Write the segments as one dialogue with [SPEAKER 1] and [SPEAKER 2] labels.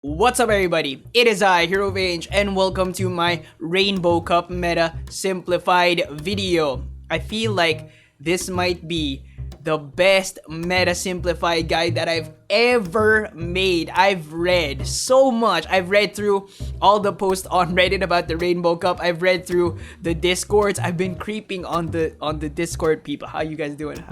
[SPEAKER 1] What's up everybody, it is I, Hero Vange, and welcome to my Rainbow Cup Meta Simplified video. I feel like this might be the best meta simplified guide that I've ever made. I've read so much. I've read through all the posts on Reddit about the Rainbow Cup. I've read through the Discords. I've been creeping on the Discord people. How you guys doing?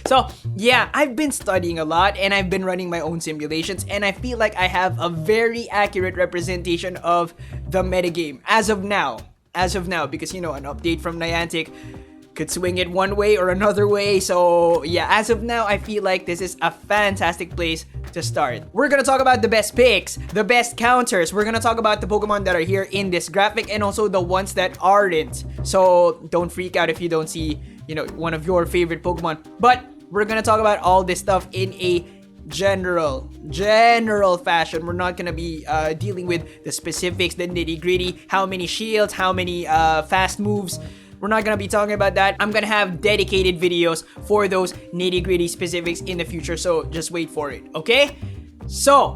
[SPEAKER 1] So yeah, I've been studying a lot and I've been running my own simulations, and I feel like I have a very accurate representation of the metagame as of now. Because an update from Niantic could swing it one way or another way. So yeah, as of now, I feel like this is a fantastic place to start. We're gonna talk about the best picks, the best counters. We're gonna talk about the Pokemon that are here in this graphic and also the ones that aren't. So don't freak out if you don't see, one of your favorite Pokemon. But we're gonna talk about all this stuff in a general fashion. We're not gonna be dealing with the specifics, the nitty-gritty, how many shields, how many fast moves. We're not gonna be talking about that. I'm gonna have dedicated videos for those nitty-gritty specifics in the future, so just wait for it, okay? So,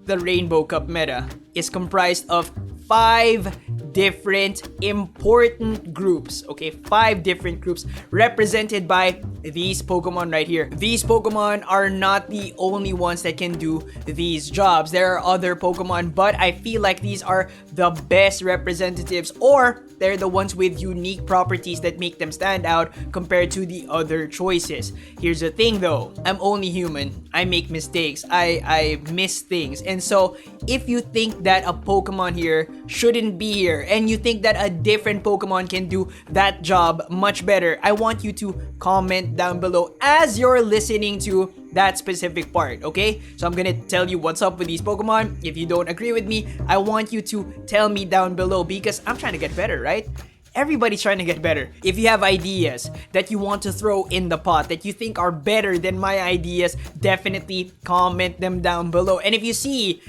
[SPEAKER 1] the Rainbow Cup meta is comprised of 5 different important groups, okay? 5 different groups represented by these Pokemon right here. These Pokemon are not the only ones that can do these jobs. There are other Pokemon, but I feel like these are the best representatives, or they're the ones with unique properties that make them stand out compared to the other choices. Here's the thing though, I'm only human. I make mistakes. I miss things. And so if you think that a Pokemon here shouldn't be here and you think that a different Pokemon can do that job much better, I want you to comment down below as you're listening to that specific part, okay? So I'm gonna tell you what's up with these Pokemon. If you don't agree with me, I want you to tell me down below because I'm trying to get better, right? Everybody's trying to get better. If you have ideas that you want to throw in the pot that you think are better than my ideas, definitely comment them down below. And if you see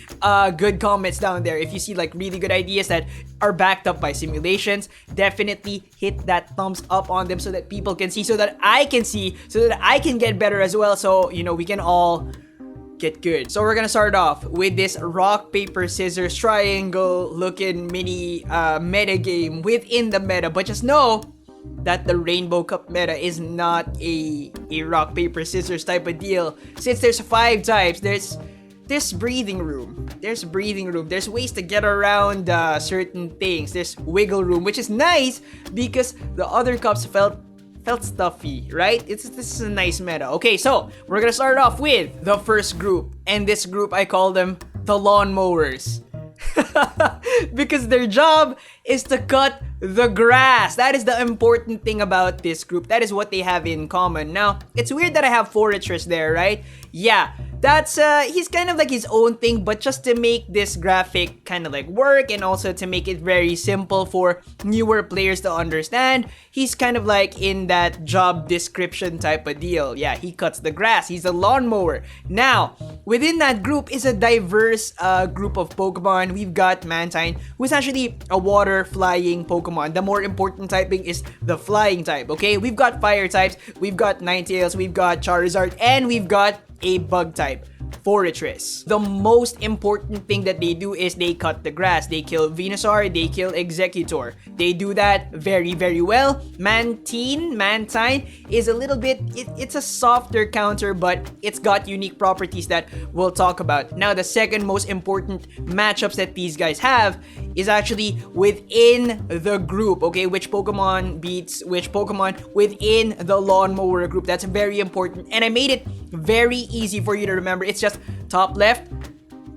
[SPEAKER 1] good comments down there, if you see like really good ideas that are backed up by simulations, definitely hit that thumbs up on them so that people can see, so that I can see, so that I can get better as well. So, we can all get good. So we're gonna start off with this rock, paper, scissors, triangle looking mini meta game within the meta. But just know that the Rainbow Cup meta is not a rock, paper, scissors type of deal. Since there's 5 types, there's breathing room. There's ways to get around certain things. There's wiggle room, which is nice because the other cups felt stuffy, right? This is a nice meta. Okay, so we're gonna start off with the first group, and this group I call them the Lawnmowers. Because their job is to cut the grass. That is the important thing about this group. That is what they have in common. Now, it's weird that I have Fortress there, right? Yeah, that's he's kind of like his own thing, but just to make this graphic kind of like work and also to make it very simple for newer players to understand, he's kind of like in that job description type of deal. Yeah, he cuts the grass. He's a lawnmower. Now, within that group is a diverse group of Pokemon. We've got Mantine, who's actually a water flying Pokemon. The more important typing is the flying type, okay? We've got fire types, we've got Ninetales, we've got Charizard, and we've got a bug type, Fortress. The most important thing that they do is they cut the grass. They kill Venusaur, they kill Executor. They do that very, very well. Mantine is a little bit, it's a softer counter, but it's got unique properties that we'll talk about. Now, the second most important matchups that these guys have is actually within the group, okay? Which Pokemon beats which Pokemon within the Lawnmower group. That's very important. And I made it very easy for you to remember. It's just top left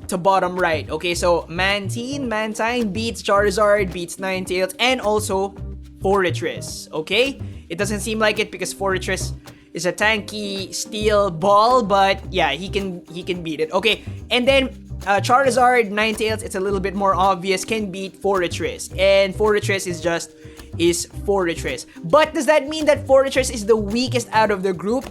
[SPEAKER 1] to bottom right. Okay, so Mantine beats Charizard, beats Ninetales, and also Fortress. Okay? It doesn't seem like it because Fortress is a tanky steel ball, but yeah, he can beat it. Okay, and then Charizard, Ninetales, it's a little bit more obvious, can beat Fortress. And Fortress is Fortress. But does that mean that Fortress is the weakest out of the group?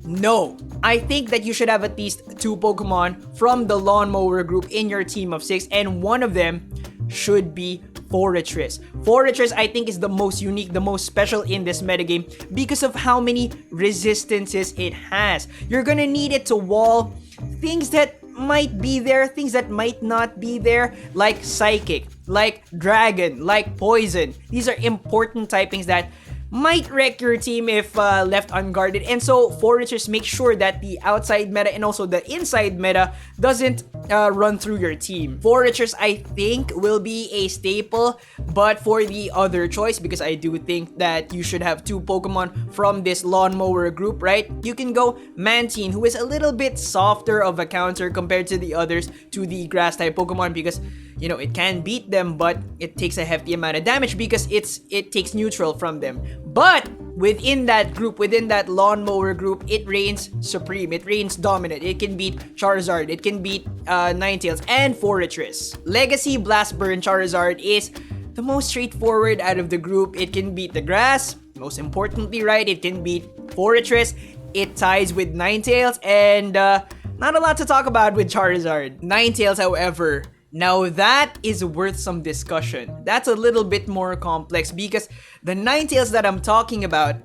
[SPEAKER 1] No. I think that you should have at least 2 Pokemon from the Lawnmower group in your team of 6, and one of them should be Fortress. Fortress, I think, is the most unique, the most special in this metagame because of how many resistances it has. You're gonna need it to wall things that might be there, things that might not be there, like Psychic, like Dragon, like Poison. These are important typings that might wreck your team if left unguarded. And so foragers make sure that the outside meta and also the inside meta doesn't run through your team. Foragers, I think, will be a staple, but for the other choice, because I do think that you should have 2 Pokemon from this Lawnmower group, right? You can go Mantine, who is a little bit softer of a counter compared to the others, to the grass type Pokemon, because you know, it can beat them, but it takes a hefty amount of damage because it takes neutral from them. But within that group, within that Lawnmower group, it reigns supreme. It reigns dominant. It can beat Charizard. It can beat Ninetales and Forretress. Legacy Blast Burn Charizard is the most straightforward out of the group. It can beat the grass. Most importantly, right? It can beat Forretress. It ties with Ninetales, and not a lot to talk about with Charizard. Ninetales, however, now that is worth some discussion. That's a little bit more complex because the Ninetales that I'm talking about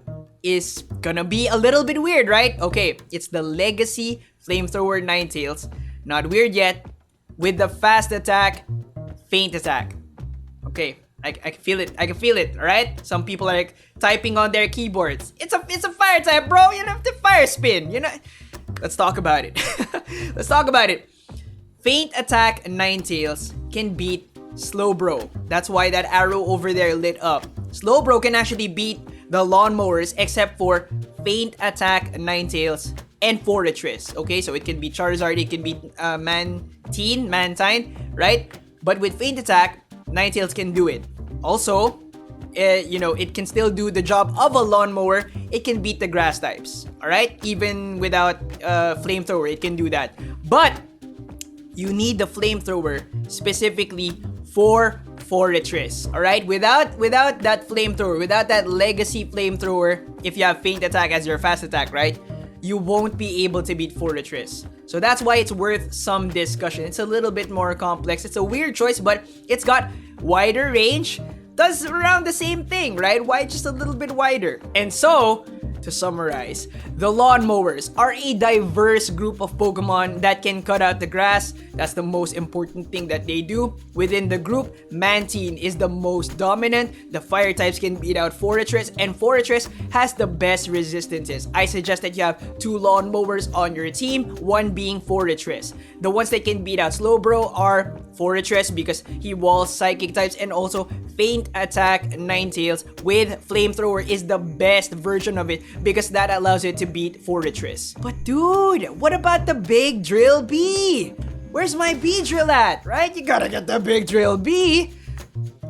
[SPEAKER 1] is gonna be a little bit weird, right? Okay, it's the Legacy Flamethrower Ninetales. Not weird yet. With the fast attack, faint attack. Okay, I can feel it. I can feel it, alright? Some people are like typing on their keyboards. It's a fire type, bro. You have to fire spin. You know. Let's talk about it. Let's talk about it. Faint attack Ninetales can beat Slowbro. That's why that arrow over there lit up. Slowbro can actually beat the Lawnmowers except for faint attack Ninetales and Forretress. Okay, so it can beat Charizard, it can beat Mantine, right? But with faint attack, Ninetales can do it. Also, you know, it can still do the job of a Lawnmower. It can beat the grass types. Alright? Even without Flamethrower, it can do that. But you need the Flamethrower specifically for Forretress. Alright? Without that Flamethrower, without that Legacy Flamethrower, if you have Faint Attack as your fast attack, right? You won't be able to beat Forretress. So that's why it's worth some discussion. It's a little bit more complex. It's a weird choice, but it's got wider range. Does around the same thing, right? Why just a little bit wider? And so, to summarize, the Lawnmowers are a diverse group of Pokemon that can cut out the grass. That's the most important thing that they do. Within the group, Mantine is the most dominant. The fire types can beat out Forretress, and Forretress has the best resistances. I suggest that you have 2 Lawnmowers on your team, one being Forretress. The ones that can beat out Slowbro are Forretress because he walls Psychic types, and also Faint Attack Ninetales with Flamethrower is the best version of it because that allows it to beat Forretress. But dude, what about the Big Drill Bee? Where's my Beedrill at, right? You gotta get the Big Drill Bee.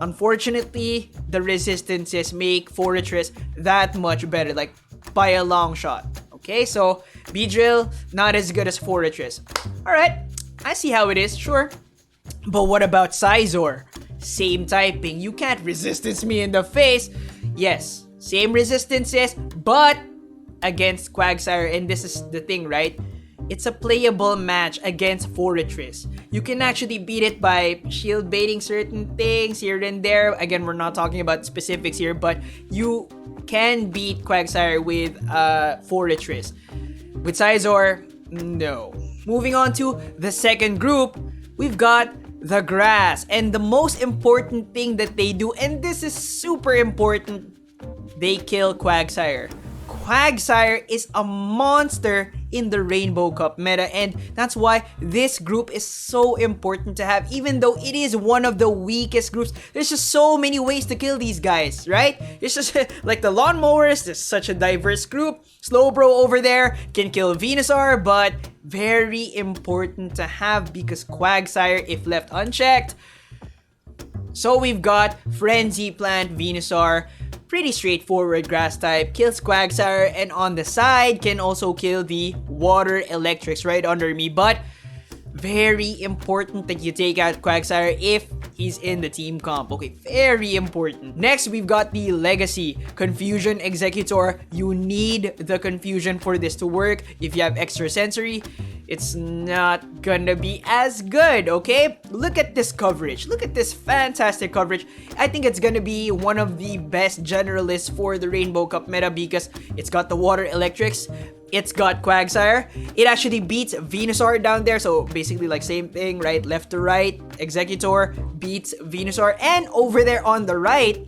[SPEAKER 1] Unfortunately, the resistances make Forretress that much better, like by a long shot. Okay, so Beedrill, not as good as Forretress. Alright, I see how it is, sure. But what about Scizor? Same typing. You can't resistance me in the face. Yes, same resistances, but against Quagsire. And this is the thing, right? It's a playable match against Forretress. You can actually beat it by shield baiting certain things here and there. Again, we're not talking about specifics here, but you can beat Quagsire with Forretress. With Scizor, no. Moving on to the second group, we've got the grass. And the most important thing that they do, and this is super important, they kill Quagsire. Quagsire is a monster in the Rainbow Cup meta, and that's why this group is so important to have. Even though it is one of the weakest groups, there's just so many ways to kill these guys, right? It's just like the Lawnmowers, there's such a diverse group. Slowbro over there can kill Venusaur, but very important to have because Quagsire, if left unchecked. So we've got Frenzy Plant Venusaur. Pretty straightforward grass type, kills Quagsire, and on the side can also kill the water electrics right under me. But very important that you take out Quagsire if he's in the team comp. Okay, very important. Next, we've got the Legacy Confusion Executor. You need the Confusion for this to work. If you have Extrasensory, it's not gonna be as good, okay? Look at this coverage. Look at this fantastic coverage. I think it's gonna be one of the best generalists for the Rainbow Cup meta because it's got the water electrics. It's got Quagsire. It actually beats Venusaur down there. So basically like same thing, right? Left to right. Executor beats Venusaur. And over there on the right,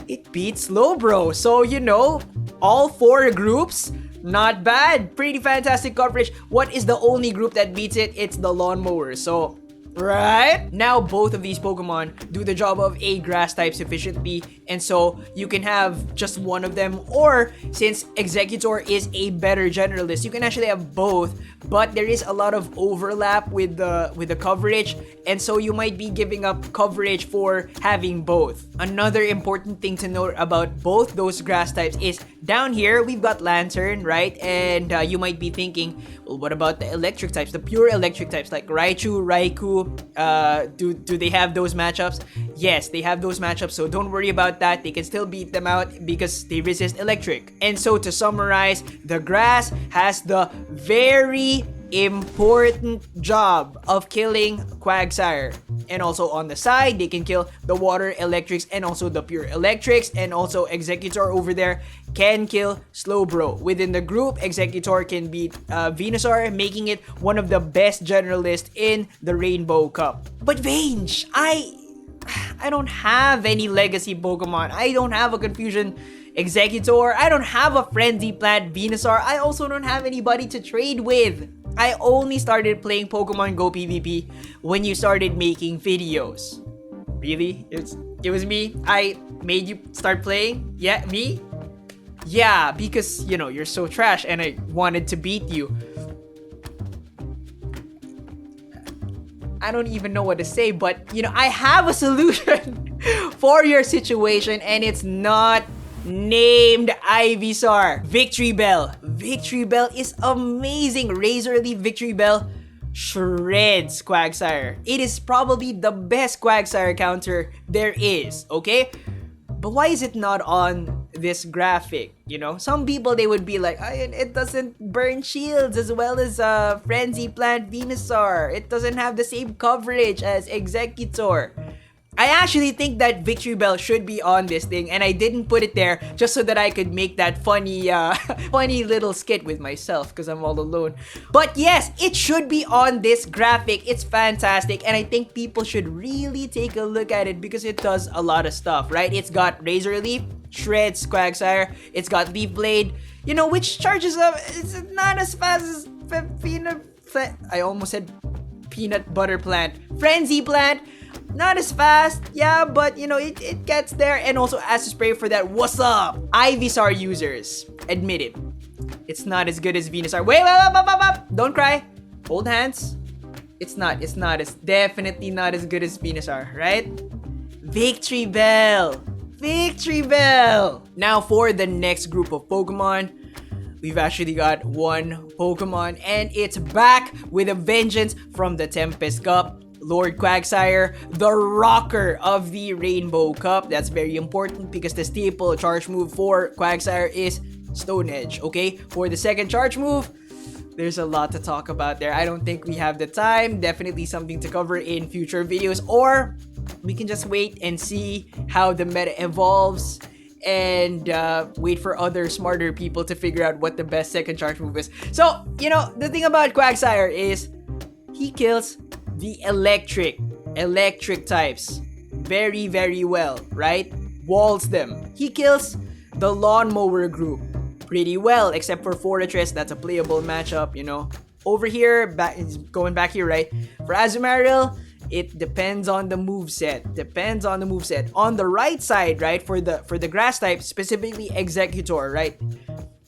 [SPEAKER 1] it beats Slowbro. So, you know, all four groups, not bad. Pretty fantastic coverage. What is the only group that beats it? It's the Lawnmower. So, right? Now, both of these Pokemon do the job of a grass type sufficiently. And so, you can have just one of them. Or, since Executor is a better generalist, you can actually have both. But there is a lot of overlap with the coverage. And so, you might be giving up coverage for having both. Another important thing to note about both those grass types is down here, we've got Lantern, right? And you might be thinking, well, what about the electric types, the pure electric types like Raichu, Raikou? Do they have those matchups? Yes, they have those matchups, so don't worry about that. They can still beat them out because they resist electric. And so to summarize, the grass has the very important job of killing Quagsire. And also on the side, they can kill the water electrics and also the pure electrics, and also Executor over there can kill Slowbro. Within the group, Executor can beat Venusaur, making it one of the best generalists in the Rainbow Cup. But Vange, I don't have any legacy Pokemon. I don't have a Confusion Executor. I don't have a Frenzy Plant Venusaur. I also don't have anybody to trade with. I only started playing Pokemon Go PvP when you started making videos. Really? It was me? I made you start playing? Yeah, me? Yeah, because, you know, you're so trash and I wanted to beat you. I don't even know what to say, but, you know, I have a solution for your situation and it's not named Ivysaur. Victory Bell. Victory Bell is amazing. Razor Leaf Victory Bell shreds Quagsire. It is probably the best Quagsire counter there is, okay? But why is it not on this graphic? You know, some people, they would be like, it doesn't burn shields as well as Frenzy Plant Venusaur. It doesn't have the same coverage as Executor. I actually think that Victory Bell should be on this thing, and I didn't put it there just so that I could make that funny funny little skit with myself because I'm all alone. But yes, it should be on this graphic. It's fantastic, and I think people should really take a look at it because it does a lot of stuff, right? It's got Razor Leaf, shreds Quagsire. It's got Leaf Blade, you know, which charges up. It's not as fast as I almost said Peanut Butter Plant. Frenzy Plant. Not as fast, yeah, but you know, it gets there. And also as a spray for that, what's up? Ivysaur users, admit it. It's not as good as Venusaur. Wait, don't cry. Hold hands. It's definitely not as good as Venusaur, right? Victory Bell. Victory Bell. Now for the next group of Pokemon, we've actually got one Pokemon and it's back with a vengeance from the Tempest Cup. Lord Quagsire, the rocker of the Rainbow Cup. That's very important because the staple charge move for Quagsire is Stone Edge, okay? For the second charge move, there's a lot to talk about there. I don't think we have the time. Definitely something to cover in future videos, or we can just wait and see how the meta evolves and wait for other smarter people to figure out what the best second charge move is. So, you know, the thing about Quagsire is he kills the electric types very, very well, right? Walls them. He kills the Lawnmower group pretty well, except for Fortress. That's a playable matchup, you know. Over here, going back here, right? For Azumarill, it depends on the moveset. On the right side, right? For the grass type, specifically Executor, right?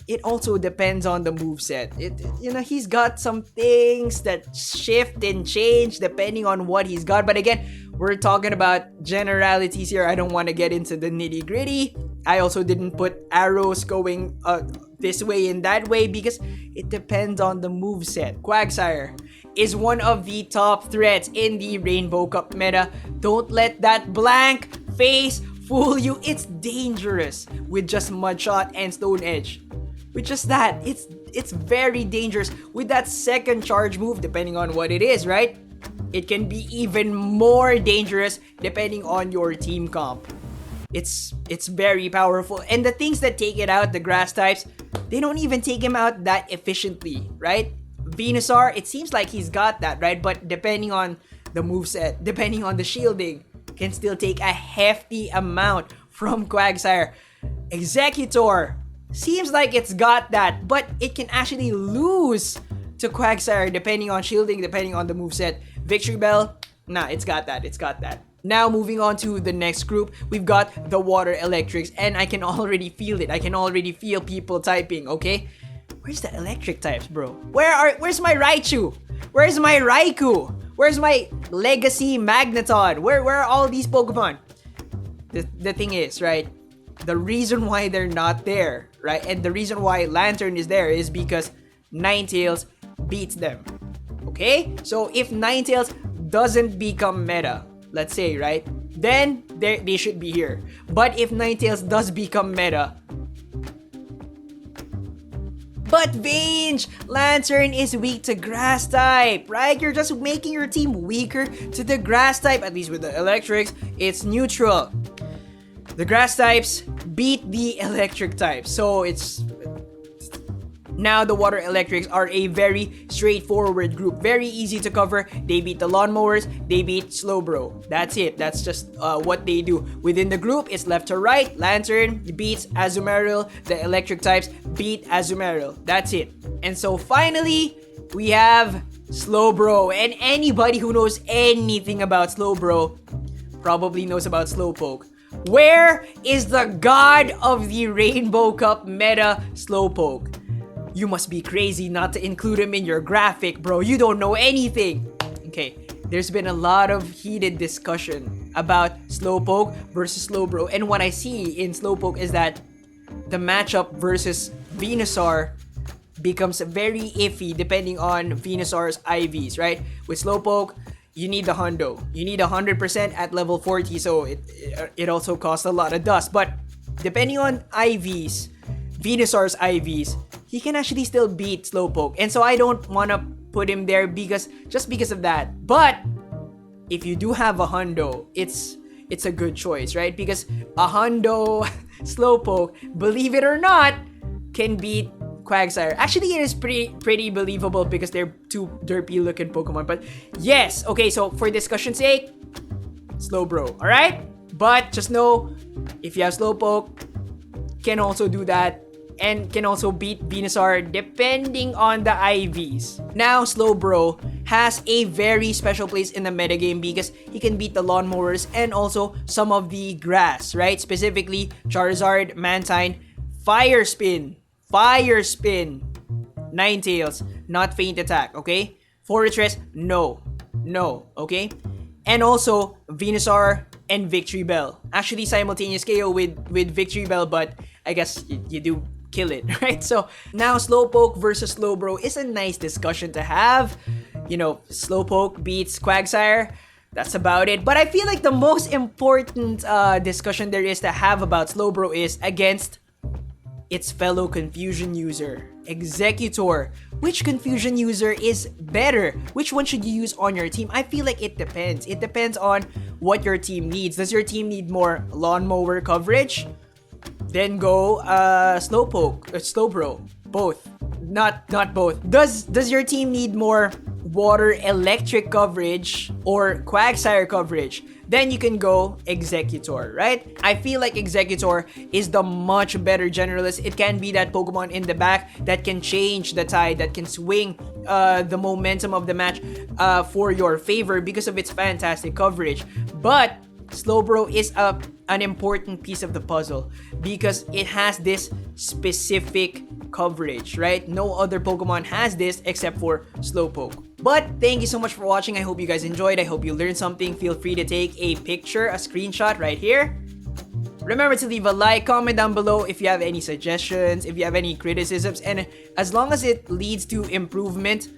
[SPEAKER 1] It also depends on the moveset. You know, he's got some things that shift and change depending on what he's got. But again, we're talking about generalities here. I don't want to get into the nitty gritty. I also didn't put arrows going this way and that way because it depends on the moveset. Quagsire is one of the top threats in the Rainbow Cup meta. Don't let that blank face fool you. It's dangerous with just Mudshot and Stone Edge. With just that, it's it's very dangerous with that second charge move, depending on what it is, right? It can be even more dangerous depending on your team comp. It's very powerful. And the things that take it out, the grass types, they don't even take him out that efficiently, right? Venusaur, it seems like he's got that, right? But depending on the moveset, depending on the shielding, can still take a hefty amount from Quagsire. Executor, seems like it's got that, but it can actually lose to Quagsire depending on shielding, depending on the moveset. Victory Bell, nah, it's got that, it's got that. Now moving on to the next group, we've got the Water Electrics, and I can already feel it. I can already feel people typing, okay? Where's the electric types, bro? Where's my Raichu? Where's my Raikou? Where's my Legacy Magneton? Where are all these Pokemon? The thing is, right? The reason why they're not there, right? And the reason why Lantern is there is because Ninetales beats them. Okay? So if Ninetales doesn't become meta, let's say, right? Then they should be here. But if Ninetales does become meta, but Vange, Lantern is weak to grass type, right? You're just making your team weaker to the grass type. At least with the electrics, it's neutral. The grass types beat the electric types. So it's... Now the Water Electrics are a very straightforward group. Very easy to cover. They beat the Lawnmowers. They beat Slowbro. That's it. That's just what they do. Within the group, it's left to right. Lantern beats Azumarill. The electric types beat Azumarill. That's it. And so finally, we have Slowbro. And anybody who knows anything about Slowbro probably knows about Slowpoke. Where is the god of the Rainbow Cup meta, Slowpoke? You must be crazy not to include him in your graphic, bro. You don't know anything. Okay, there's been a lot of heated discussion about Slowpoke versus Slowbro. And what I see in Slowpoke is that the matchup versus Venusaur becomes very iffy depending on Venusaur's IVs, right? With Slowpoke, you need the hundo. You need 100% at level 40, so it also costs a lot of dust. But depending on IVs, Venusaur's IVs, he can actually still beat Slowpoke. And so I don't want to put him there just because of that. But if you do have a hundo, it's a good choice, right? Because a hundo Slowpoke, believe it or not, can beat Quagsire. Actually, it is pretty believable because they're two derpy looking Pokemon. But yes, okay, so for discussion's sake, Slowbro, alright? But just know, if you have Slowpoke, can also do that and can also beat Venusaur depending on the IVs. Now, Slowbro has a very special place in the metagame because he can beat the Lawnmowers and also some of the grass, right? Specifically, Charizard, Mantine, Fire Spin, Ninetales, not Faint Attack, okay? Fortress, no, okay? And also, Venusaur and Victory Bell. Actually, simultaneous KO with Victory Bell, but I guess you do kill it, right? So now Slowpoke versus Slowbro is a nice discussion to have. You know, Slowpoke beats Quagsire. That's about it. But I feel like the most important discussion there is to have about Slowbro is against its fellow Confusion user, Executor. Which Confusion user is better? Which one should you use on your team? I feel like it depends. It depends on what your team needs. Does your team need more Lawnmower coverage? Then go Slowbro. Both. Not both. Does your team need more Water Electric coverage or Quagsire coverage? Then you can go Executor, right? I feel like Executor is the much better generalist. It can be that Pokemon in the back that can change the tide, that can swing the momentum of the match for your favor because of its fantastic coverage. But Slowbro is an important piece of the puzzle because it has this specific coverage, right? No other Pokemon has this except for Slowpoke. But thank you so much for watching. I hope you guys enjoyed. I hope you learned something. Feel free to take a picture, a screenshot right here. Remember to leave a like, comment down below if you have any suggestions, if you have any criticisms, and as long as it leads to improvement,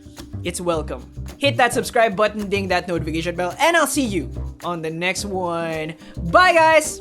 [SPEAKER 1] it's welcome. Hit that subscribe button, ding that notification bell, and I'll see you on the next one. Bye, guys!